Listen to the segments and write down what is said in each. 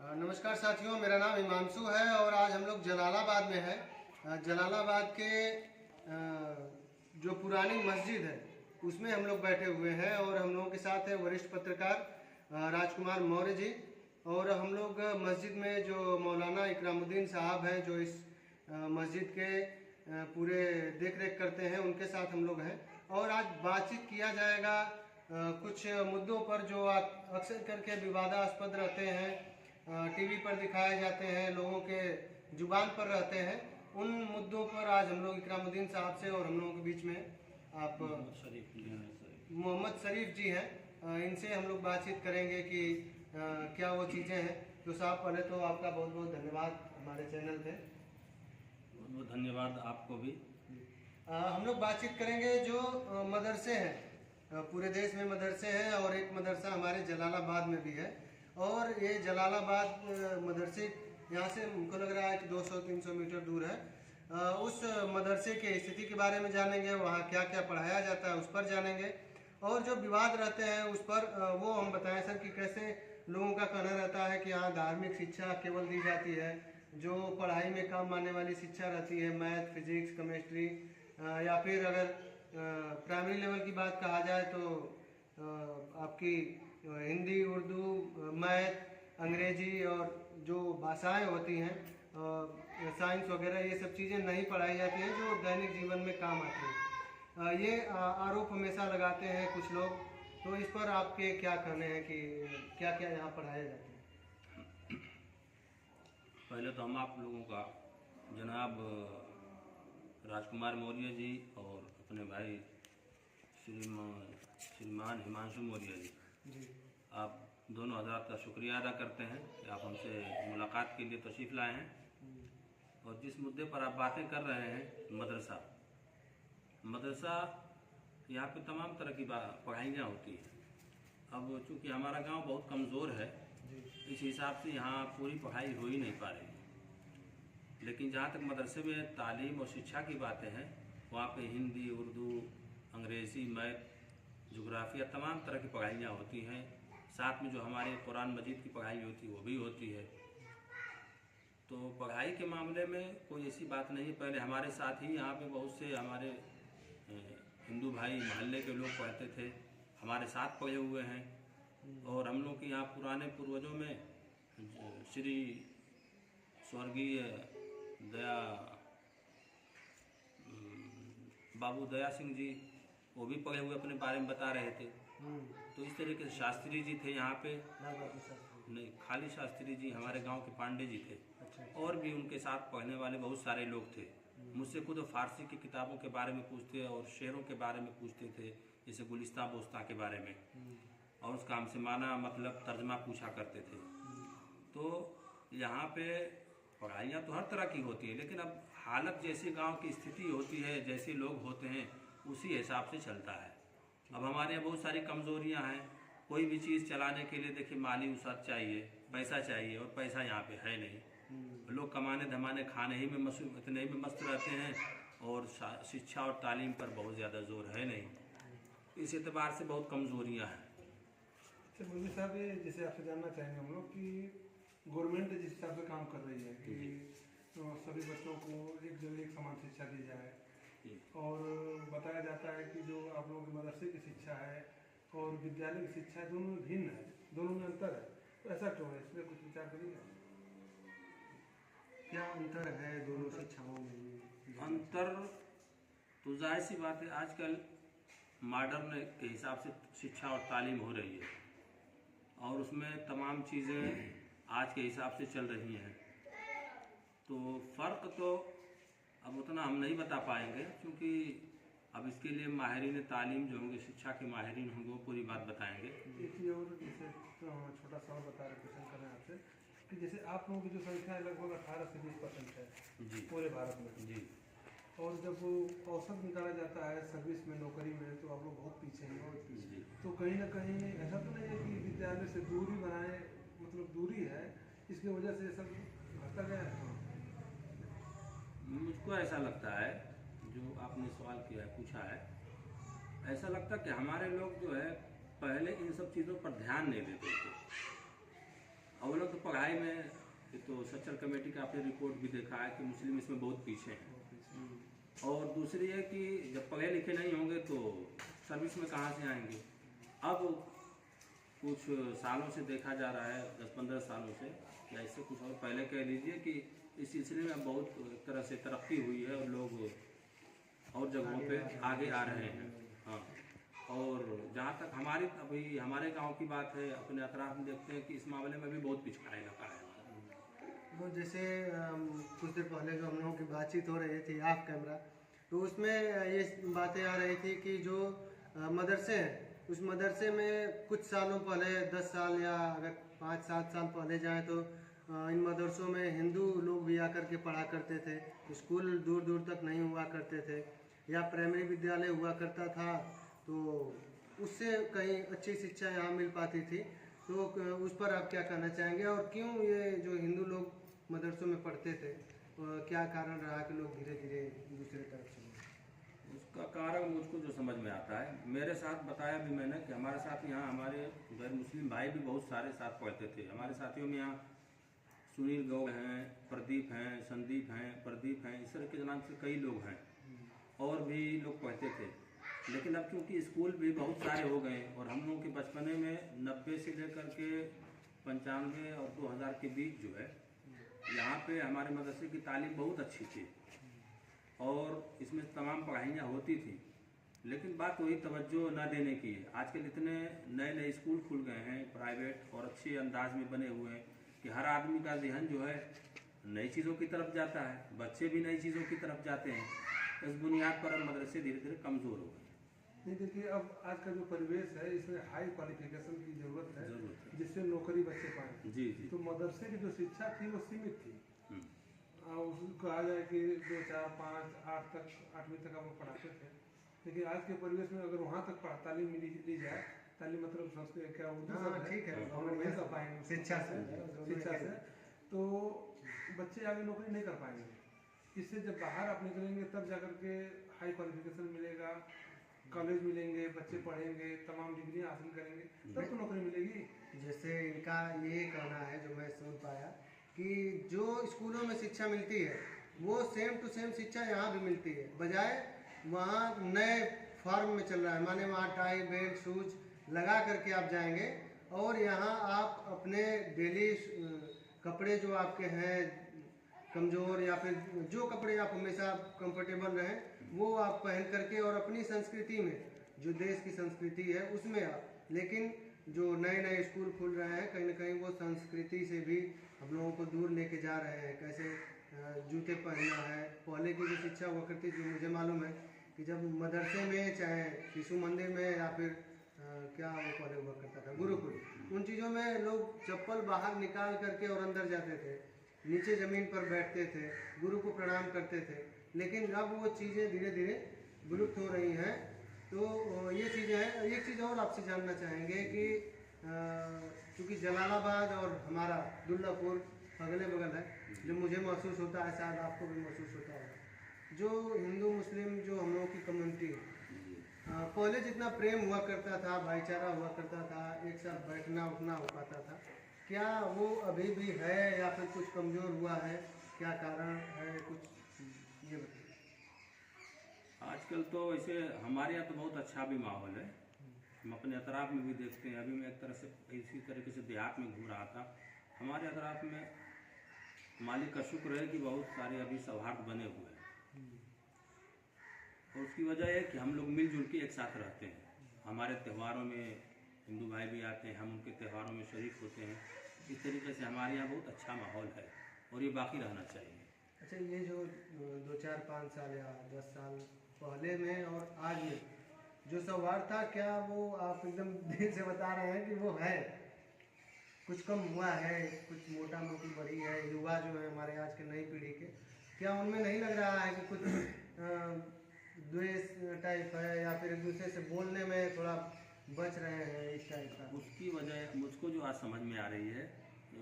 नमस्कार साथियों, मेरा नाम हिमांशु है और आज हम लोग जलालाबाद में है। जलालाबाद के जो पुरानी मस्जिद है उसमें हम लोग बैठे हुए हैं और हम लोगों के साथ है वरिष्ठ पत्रकार राजकुमार मौर्य जी। और हम लोग मस्जिद में जो मौलाना इकरामुद्दीन साहब हैं जो इस मस्जिद के पूरे देख रेख करते हैं, उनके साथ हम लोग हैं। और आज बातचीत किया जाएगा कुछ मुद्दों पर जो अक्सर करके विवादास्पद रहते हैं, टीवी पर दिखाए जाते हैं, लोगों के जुबान पर रहते हैं। उन मुद्दों पर आज हम लोग इकरामुद्दीन साहब से और हम लोगों के बीच में आप मोहम्मद शरीफ जी हैं, इनसे हम लोग बातचीत करेंगे कि क्या वो चीज़ें हैं। तो साहब, पहले तो आपका बहुत बहुत धन्यवाद हमारे चैनल पे। बहुत बहुत धन्यवाद आपको भी। हम लोग बातचीत करेंगे जो मदरसे हैं, पूरे देश में मदरसे हैं और एक मदरसा हमारे जलालाबाद में भी है। और ये जलालाबाद मदरसे यहाँ से हमको लग रहा है कि 200-300 मीटर दूर है। उस मदरसे की स्थिति के बारे में जानेंगे, वहाँ क्या क्या पढ़ाया जाता है उस पर जानेंगे। और जो विवाद रहते हैं उस पर वो हम बताएं सर कि कैसे लोगों का कहना रहता है कि यहाँ धार्मिक शिक्षा केवल दी जाती है, जो पढ़ाई में काम आने वाली शिक्षा रहती है, मैथ, फिजिक्स, केमिस्ट्री, या फिर अगर प्राइमरी लेवल की बात कहा जाए तो आपकी हिंदी, उर्दू, मैथ, अंग्रेजी और जो भाषाएं होती हैं, साइंस वगैरह, ये सब चीज़ें नहीं पढ़ाई जाती हैं जो दैनिक जीवन में काम आती हैं। ये आरोप हमेशा लगाते हैं कुछ लोग। तो इस पर आपके क्या कहने हैं कि क्या क्या यहाँ पढ़ाया जाता है? पहले तो हम आप लोगों का जनाब राजकुमार मौर्य जी और अपने भाई श्रीमान हिमांशु मौर्य जी, आप दोनों हज़रात का शुक्रिया अदा करते हैं कि आप हमसे मुलाकात के लिए तशरीफ़ लाए हैं। और जिस मुद्दे पर आप बातें कर रहे हैं, मदरसा यहाँ पे तमाम तरह की पढ़ाइयाँ होती हैं। अब चूँकि हमारा गांव बहुत कमज़ोर है, इस हिसाब से यहाँ पूरी पढ़ाई हो ही नहीं पा रही। लेकिन जहाँ तक मदरसे में तालीम और शिक्षा की बातें हैं, वहाँ पे हिंदी, उर्दू, अंग्रेज़ी, मैथ, जोग्राफिया, तमाम तरह की पढ़ाइयाँ होती हैं। साथ में जो हमारी कुरान मजीद की पढ़ाई होती है वो भी होती है। तो पढ़ाई के मामले में कोई ऐसी बात नहीं है। पहले हमारे साथ ही यहाँ पे बहुत से हमारे हिंदू भाई मोहल्ले के लोग पढ़ते थे, हमारे साथ पढ़े हुए हैं। और हम लोग के यहाँ पुराने पूर्वजों में श्री स्वर्गीय बाबू दया सिंह जी, वो भी पढ़े हुए अपने बारे में बता रहे थे। तो इस तरीके से शास्त्री जी थे यहाँ पे, नहीं खाली शास्त्री जी हमारे गांव के पांडे जी थे। और भी उनके साथ पढ़ने वाले बहुत सारे लोग थे। मुझसे खुद फारसी की किताबों के बारे में पूछते और शेरों के बारे में पूछते थे, जैसे गुलिस्ता बोस्ता के बारे में, और उसका हमसे माना मतलब तर्जमा पूछा करते थे। तो यहाँ पे पढ़ाइयाँ तो हर तरह की होती है, लेकिन अब हालत जैसी गांव की स्थिति होती है, जैसे लोग होते हैं उसी हिसाब से चलता है। अब हमारे यहाँ बहुत सारी कमज़ोरियाँ हैं। कोई भी चीज़ चलाने के लिए देखिए माली वसात चाहिए, पैसा चाहिए, और पैसा यहाँ पे है नहीं। लोग कमाने धमाने खाने ही में इतने ही में मस्त रहते हैं और शिक्षा और तालीम पर बहुत ज़्यादा जोर है नहीं। इस एतबार से बहुत कमज़ोरियाँ हैं। अच्छा मौलवी साहब, ये जैसे आपसे जानना चाहेंगे हम लोग कि गवर्नमेंट जिस हिसाब से काम कर रही है कि तो सभी बच्चों को एक जगह एक समान शिक्षा दी जाए, और बताया जाता है कि जो आप लोगों के मदरसे की शिक्षा है और विद्यालय की शिक्षा दोनों में भिन्न है, दोनों में अंतर है। तो ऐसा क्यों है, इस पर कुछ विचार करिए। क्या अंतर है दोनों शिक्षाओं में? अंतर तो जाहिर सी बात है, आजकल मॉडर्न के हिसाब से शिक्षा और तालीम हो रही है और उसमें तमाम चीज़ें आज के हिसाब से चल रही हैं। तो फ़र्क तो अब उतना हम नहीं बता पाएंगे, क्योंकि अब इसके लिए माहिरीन तालीम जो होंगे, शिक्षा के माहिरीन होंगे, वो पूरी बात बताएंगे। एक चीज़ और, जैसे छोटा सवाल बता रहे क्वेश्चन कर रहे हैं आपसे कि जैसे आप लोगों की जो संख्या है लगभग 18 से 20% है जी पूरे भारत में जी। और जब वो औसत निकाला जाता है सर्विस में, नौकरी में, तो आप लोग बहुत पीछे हैं, बहुत पीछे। तो कहीं ना कहीं ऐसा तो नहीं है कि विद्यालय से दूरी बनाए, मतलब दूरी है, इसकी वजह से सब घटता गया है? मुझको ऐसा लगता है, जो आपने सवाल किया है, पूछा है, ऐसा लगता है कि हमारे लोग जो है पहले इन सब चीज़ों पर ध्यान नहीं देते थे। और वो लोग तो पढ़ाई में तो सच्चर कमेटी का आपने रिपोर्ट भी देखा है कि मुस्लिम इसमें बहुत पीछे हैं। और दूसरी है कि जब पढ़े लिखे नहीं होंगे तो सर्विस में कहाँ से आएंगे। अब कुछ सालों से देखा जा रहा है, 10-15 सालों से या इससे कुछ और पहले कह लीजिए, कि इस सिलसिले में बहुत एक तरह से तरक्की हुई है और लोग और जगहों पे आगे आ रहे हैं। हाँ, और जहाँ तक हमारे गांव की बात है, अपने अतराफ में देखते हैं कि इस मामले में भी बहुत पिछड़ा इलाका है। वो जैसे कुछ देर पहले जो हम लोगों की बातचीत हो रही थी ऑफ कैमरा, तो उसमें ये बातें आ रही थी कि जो मदरसे हैं, उस मदरसे में कुछ सालों पहले 10 साल या अगर 5-7 साल पहले जाएं तो इन मदरसों में हिंदू लोग भी आकर के पढ़ा करते थे। स्कूल दूर दूर तक नहीं हुआ करते थे, या प्राइमरी विद्यालय हुआ करता था, तो उससे कहीं अच्छी शिक्षा यहाँ मिल पाती थी। तो उस पर आप क्या कहना चाहेंगे, और क्यों ये जो हिंदू लोग मदरसों में पढ़ते थे, क्या कारण रहा कि लोग धीरे धीरे दूसरे तरफ चले? उसका कारण मुझको जो समझ में आता है, मेरे साथ बताया भी मैंने कि हमारे साथ यहाँ हमारे गैर मुस्लिम भाई भी बहुत सारे साथ पढ़ते थे। हमारे साथियों में यहाँ सुनील गौड़ हैं, प्रदीप हैं, संदीप हैं, प्रदीप हैं, इस तरह के नाम से कई लोग हैं और भी लोग पढ़ते थे। लेकिन अब क्योंकि स्कूल भी बहुत सारे हो गए और हम लोगों के बचपने में 90 से लेकर के 95 और 2000 के बीच जो है यहाँ पे हमारे मदरसे की तालीम बहुत अच्छी थी और इसमें तमाम पढ़ाइयाँ होती थी। लेकिन बात वही तवज्जो न देने की है। आजकल इतने नए नए स्कूल खुल गए हैं प्राइवेट और अच्छे अंदाज में बने हुए हैं कि हर आदमी का ज़हन जो है नई चीज़ों की तरफ जाता है, बच्चे भी नई चीज़ों की तरफ जाते हैं। इस बुनियाद पर अब मदरसे धीरे धीरे कमज़ोर हो गए। नहीं, देखिए अब आज का जो परिवेश है इसमें हाई क्वालिफिकेशन की जरूरत है, जिससे नौकरी बच्चे पाएँ। जी जी। तो मदरसे की जो शिक्षा थी वो सीमित थी। उसको कहा जाए कि 2, 4, 5, 8 तक 8वीं तक हम लोग पढ़ाते थे। लेकिन आज के परिवेश में अगर वहाँ तक तालीम ली जाए, तालीम मतलब संस्कृत क्या उर्दू सब ठीक है, हम लोग नहीं कर पाएंगे शिक्षा से, तो बच्चे आगे नौकरी नहीं कर पाएंगे। इससे जब बाहर आप निकलेंगे तब जाकर के हाई क्वालिफिकेशन मिलेगा, कॉलेज मिलेंगे, बच्चे पढ़ेंगे, तमाम डिग्रियाँ हासिल करेंगे, तब तो नौकरी मिलेगी। जैसे इनका ये कहना है, जो मैं सुन पाया, कि जो स्कूलों में शिक्षा मिलती है वो सेम टू सेम शिक्षा यहाँ भी मिलती है, बजाय वहाँ नए फॉर्म में चल रहा है। माने वहाँ टाई बेल्ट शूज लगा करके आप जाएंगे और यहाँ आप अपने डेली कपड़े जो आपके हैं कमज़ोर, या फिर जो कपड़े आप हमेशा कंफर्टेबल रहें वो आप पहन करके, और अपनी संस्कृति में जो देश की संस्कृति है उसमें आप, लेकिन जो नए नए स्कूल खुल रहे हैं कहीं ना कहीं वो संस्कृति से भी हम लोगों को दूर लेके जा रहे हैं। कैसे जूते पहनना है, पहले की जो शिक्षा हुआ करती, जो मुझे मालूम है कि जब मदरसे में चाहे शिशु मंदिर में या फिर क्या वो पहले हुआ करता था गुरुकुल, उन चीज़ों में लोग चप्पल बाहर निकाल करके और अंदर जाते थे, नीचे ज़मीन पर बैठते थे, गुरु को प्रणाम करते थे। लेकिन अब वो चीज़ें धीरे धीरे विलुप्त हो रही हैं। तो ये चीज़ें हैं। एक चीज़ और आपसे जानना चाहेंगे कि क्योंकि जलालाबाद और हमारा दुल्लापुर अगले बगल है, जो मुझे महसूस होता है, शायद आपको भी महसूस होता है, जो हिंदू मुस्लिम जो हम लोगों की कम्युनिटी है, पहले जितना प्रेम हुआ करता था, भाईचारा हुआ करता था, एक साथ बैठना उठना हो पाता था, क्या वो अभी भी है या फिर कुछ कमज़ोर हुआ है? क्या कारण है, कुछ ये बताइए। आजकल तो ऐसे हमारे यहाँ तो बहुत अच्छा भी माहौल है। हम अपने अतराफ में भी देखते हैं। अभी मैं एक तरह से इसी तरीके से देहात में घूम रहा था। हमारे अतराफ में मालिक का शुक्र है कि बहुत सारे अभी सौहार्द बने हुए हैं, और उसकी वजह है कि हम लोग मिलजुल के एक साथ रहते हैं। हमारे त्योहारों में हिंदू भाई भी आते हैं, हम उनके त्योहारों में शरीक होते हैं। इस तरीके से हमारे यहाँ बहुत अच्छा माहौल है और ये बाकी रहना चाहिए। अच्छा, ये जो 2, 4, 5 साल या 10 साल पहले में और आज में जो सौहार्द था, क्या वो आप एकदम दिल से बता रहे हैं कि वो है, कुछ कम हुआ है, कुछ मोटा मोटी बढ़ी है? युवा जो है हमारे आज के नई पीढ़ी के, क्या उनमें नहीं लग रहा है कि कुछ द्वेष टाइप है, या फिर एक दूसरे से बोलने में थोड़ा बच रहे हैं इस टाइप का? उसकी वजह मुझको जो आज समझ में आ रही है,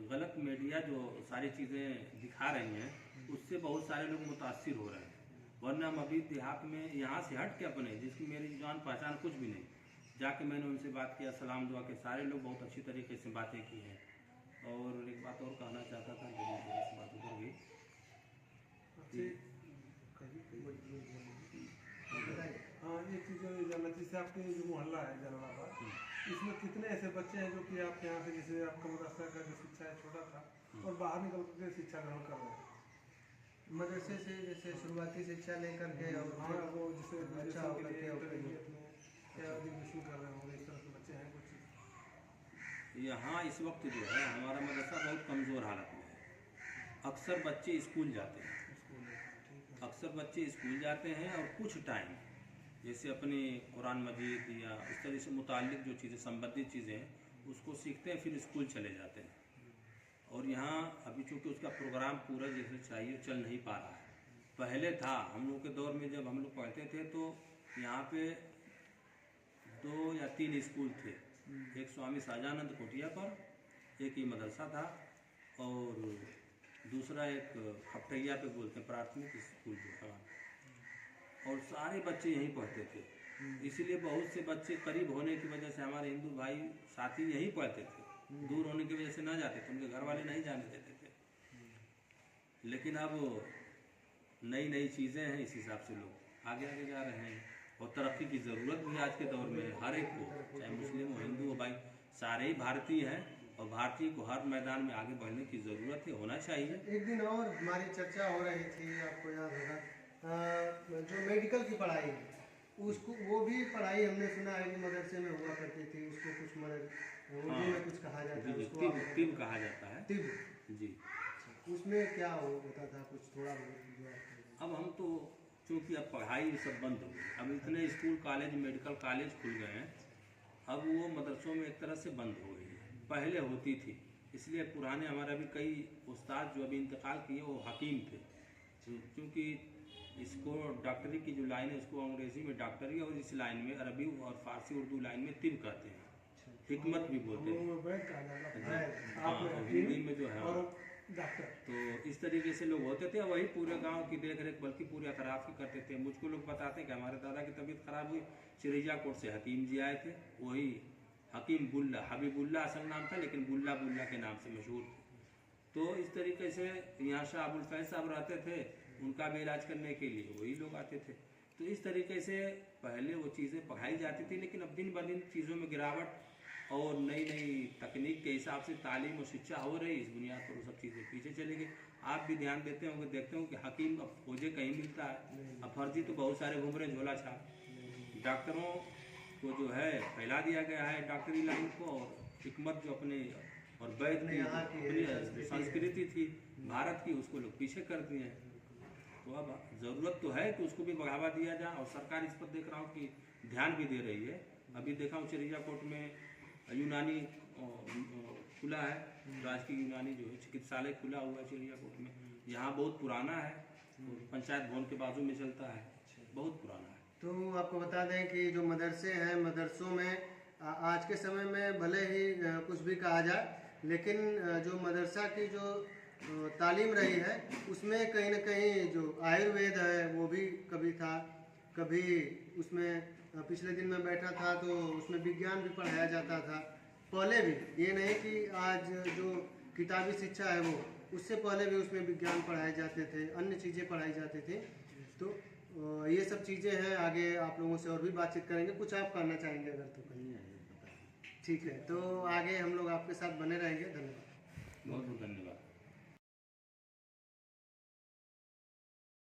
गलत मीडिया जो सारी चीज़ें दिखा रही हैं, उससे बहुत सारे लोग मुतासिर हो रहे हैं। वरना हम अभी देहात में यहाँ से हट के अपने, जिसकी मेरी जान पहचान कुछ भी नहीं, जाके मैंने उनसे बात किया, सलाम दुआ के, सारे लोग बहुत अच्छी तरीके से बातें की हैं। और एक बात और चाहता था, लेकिन थोड़ी सी बात उधर गई। हाँ, एक चीज़ जो जानना चाहिए, आपके जो मोहल्ला है जलालाबाद, इसमें कितने ऐसे बच्चे हैं जो कि आप यहाँ से, जैसे आपका मदरसा का जो शिक्षा है छोटा था और बाहर निकल कर शिक्षा ग्रहण कर रहे हैं? मदरसे से जैसे शुरुआती शिक्षा लेकर के और हाँ, वो जैसे अच्छा होकर के इंटरमीडिएट में या एजुकेशन कर रहे होंगे, इस तरह के बच्चे हैं कुछ? यहाँ इस वक्त जो है हमारा मदरसा बहुत कमज़ोर हालत में है। अक्सर बच्चे स्कूल जाते हैं, अक्सर बच्चे स्कूल जाते हैं और कुछ टाइम जैसे अपने कुरान मजीद या इस तरह से मुताल्लिक़ जो चीज़ें संबंधित चीज़ें हैं उसको सीखते हैं, फिर स्कूल चले जाते हैं। और यहाँ अभी चूँकि उसका प्रोग्राम पूरा जैसे चाहिए चल नहीं पा रहा है। पहले था, हम लोग के दौर में जब हम लोग पढ़ते थे तो यहाँ पे 2 या 3 स्कूल थे। एक स्वामी सहजानंद कोटिया पर, एक ही मदरसा था, और दूसरा एक खपटैया पे बोलते हैं प्राथमिक स्कूल जो था, और सारे बच्चे यहीं पढ़ते थे। इसीलिए बहुत से बच्चे करीब होने की वजह से हमारे हिंदू भाई साथी यहीं पढ़ते थे, दूर होने की वजह से ना जाते थे, उनके घर वाले नहीं जाने देते थे। लेकिन अब नई नई चीज़ें हैं, इस हिसाब से लोग आगे आगे जा रहे हैं, और तरक्की की ज़रूरत भी आज के दौर में है। हर एक को, चाहे मुस्लिम हो हिंदू हो, भाई सारे ही भारतीय हैं, और भारतीय को हर मैदान में आगे बढ़ने की ज़रूरत है, होना चाहिए। एक दिन और हमारी चर्चा हो रही थी, आपको याद होगा, जो मेडिकल की पढ़ाई है उसको, वो भी पढ़ाई हमने सुना है कि मदरसे में हुआ करती थी। उसको कुछ उर्दू में कुछ कहा जाता है, उसको तिब कहा जाता है। तिब जी, उसमें क्या होता था, कुछ थोड़ा बहुत? अब हम तो चूँकि अब पढ़ाई सब बंद हो गई, अब इतने स्कूल कॉलेज मेडिकल कॉलेज खुल गए हैं, अब वो मदरसों में एक तरह से बंद हो गई है। पहले होती थी, इसलिए पुराने हमारे अभी कई उस्ताद जो अभी इंतकाल किए वो हकीम थे, क्योंकि इसको डॉक्टरी की जो लाइन है उसको अंग्रेज़ी में डॉक्टरी और इस लाइन में अरबी और फारसी उर्दू लाइन में तिब कहते हैं, हिकमत भी बोलते हैं। हाँ, हिंदी में जो है डॉक्टर। तो इस तरीके से लोग होते थे, वही पूरे गांव की देख रेख बल्कि पूरे अतराफ की करते थे। मुझको लोग बताते कि हमारे दादा की तबीयत खराब हुई, चिरैया कोट से हकीम जी आए थे, वही हकीम बुल्ला, हबीबुल्ला असल नाम था, लेकिन बुल्ला बुल्ला के नाम से मशहूर थे। तो इस तरीके से यहाँ शाह अबुल फैज साहब रहते थे, उनका भी इलाज करने के लिए वही लोग आते थे। तो इस तरीके से पहले वो चीज़ें पढ़ाई जाती थी, लेकिन अब दिन ब दिन चीज़ों में गिरावट और नई नई तकनीक के हिसाब से तालीम और शिक्षा हो रही, इस बुनियाद पर वो सब चीज़ें पीछे चली गई। आप भी ध्यान देते होंगे, देखते होंगे कि हकीम अब खोजे कहीं मिलता है, अब फर्जी तो बहुत सारे घूम रहे झोला छाप। डॉक्टरों को जो है फैला दिया गया है डॉक्टरी लाइन को, और हिकमत जो अपने और वैद्य की संस्कृति थी भारत की, उसको लोग पीछे कर दिए हैं। तो अब ज़रूरत तो है कि उसको भी बढ़ावा दिया जाए, और सरकार इस पर देख रहा हूँ कि ध्यान भी दे रही है। अभी देखा हूँ चिरैया कोट में यूनानी खुला है, राजकीय यूनानी जो है चिकित्सालय खुला हुआ है चिरैया कोट में। यहाँ बहुत पुराना है, पंचायत भवन के बाजू में चलता है, बहुत पुराना है। तो आपको बता दें कि जो मदरसे हैं, मदरसों में आज के समय में भले ही कुछ भी कहा जाए, लेकिन जो मदरसा की जो तालीम रही है उसमें कहीं ना कहीं जो आयुर्वेद है वो भी कभी था, कभी उसमें पिछले दिन मैं बैठा था तो उसमें विज्ञान भी पढ़ाया जाता था पहले भी। ये नहीं कि आज जो किताबी शिक्षा है वो, उससे पहले भी उसमें विज्ञान पढ़ाए जाते थे, अन्य चीज़ें पढ़ाई जाती थी। तो ये सब चीज़ें हैं। आगे आप लोगों से और भी बातचीत करेंगे। कुछ आप करना चाहेंगे अगर तो कहीं? ठीक है, तो आगे हम लोग आपके साथ बने रहेंगे। धन्यवाद। बहुत बहुत धन्यवाद।